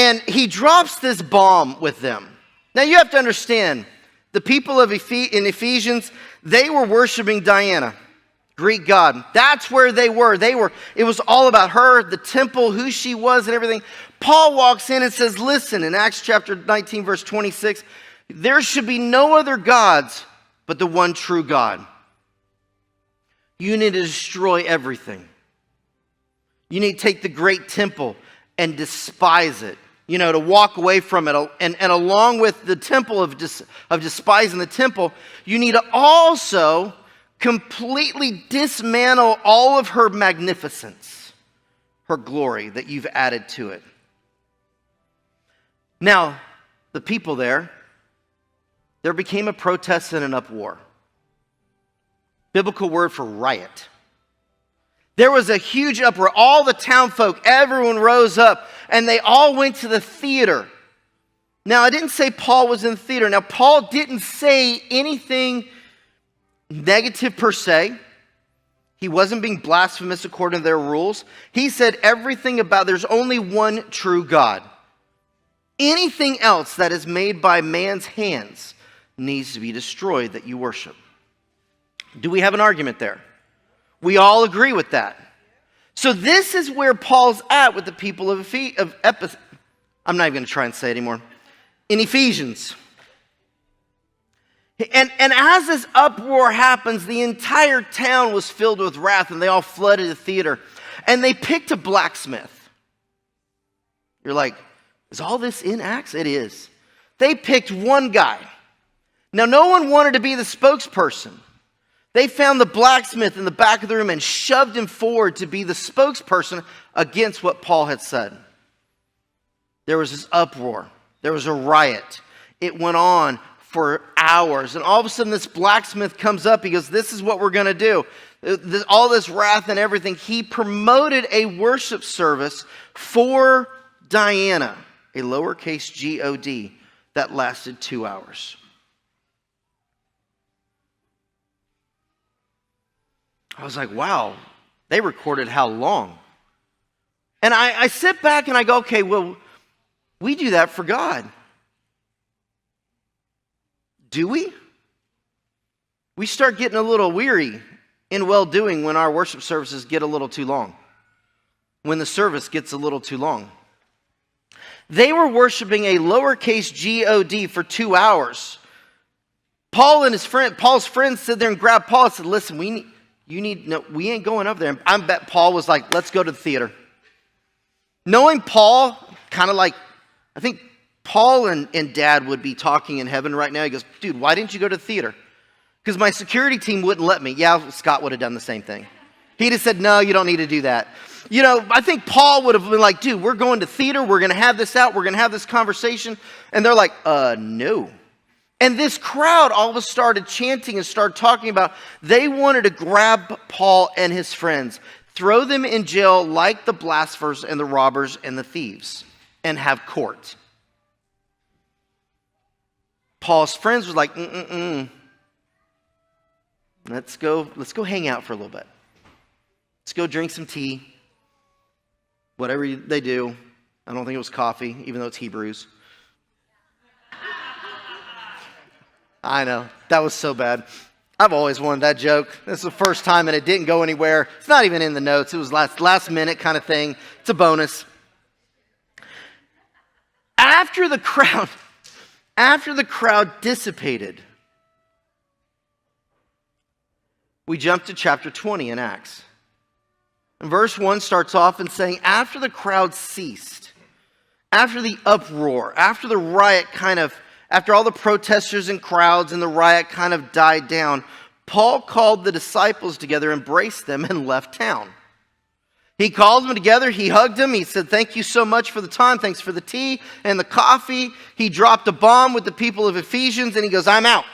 And he drops this bomb with them. Now you have to understand, the people in Ephesians, they were worshiping Diana, Greek god. That's where they were. It was all about her, the temple, who she was and everything. Paul walks in and says, listen, in Acts chapter 19, verse 26, there should be no other gods but the one true God. You need to destroy everything. You need to take the great temple and despise it. To walk away from it. And along with the temple of despising the temple, you need to also completely dismantle all of her magnificence, her glory that you've added to it. Now, the people there became a protest and an uproar. Biblical word for riot. There was a huge uproar. All the town folk, everyone rose up, and they all went to the theater. Now, I didn't say Paul was in the theater. Now, Paul didn't say anything negative per se. He wasn't being blasphemous according to their rules. He said everything about there's only one true God. Anything else that is made by man's hands needs to be destroyed that you worship. Do we have an argument there? We all agree with that. So this is where Paul's at with the people of Ephesus. I'm not even going to try and say it anymore. In Ephesians. And as this uproar happens, the entire town was filled with wrath, and they all flooded the theater. And they picked a blacksmith. You're like, is all this in Acts? It is. They picked one guy. Now, no one wanted to be the spokesperson. They found the blacksmith in the back of the room and shoved him forward to be the spokesperson against what Paul had said. There was this uproar. There was a riot. It went on for hours. And all of a sudden this blacksmith comes up. He goes, this is what we're going to do. All this wrath and everything. He promoted a worship service for Diana, a lowercase God, that lasted 2 hours. I was like, wow, they recorded how long? And I sit back and I go, okay, well, we do that for God. Do we? We start getting a little weary in well-doing when our worship services get a little too long. When the service gets a little too long. They were worshiping a lowercase God for 2 hours. Paul's friends sit there and grabbed Paul and said, listen, we ain't going up there. I bet Paul was like, let's go to the theater. Knowing Paul, kind of like, I think Paul and Dad would be talking in heaven right now. He goes, dude, why didn't you go to the theater? Because my security team wouldn't let me. Yeah, Scott would have done the same thing. He'd have said, no, you don't need to do that. I think Paul would have been like, dude, we're going to theater. We're going to have this out. We're going to have this conversation. And they're like, no. And this crowd all of a sudden started chanting and started talking about they wanted to grab Paul and his friends, throw them in jail like the blasphemers and the robbers and the thieves, and have court. Paul's friends were like, Let's go hang out for a little bit. Let's go drink some tea. Whatever they do. I don't think it was coffee, even though it's Hebrews. I know, that was so bad. I've always wanted that joke. This is the first time and it didn't go anywhere. It's not even in the notes. It was last minute kind of thing. It's a bonus. After the crowd dissipated, we jump to chapter 20 in Acts. And verse 1 starts off and saying, after the crowd ceased, after the uproar, after the riot after all the protesters and crowds and the riot kind of died down, Paul called the disciples together, embraced them, and left town. He called them together. He hugged them. He said, thank you so much for the time. Thanks for the tea and the coffee. He dropped a bomb with the people of Ephesians, and he goes, I'm out.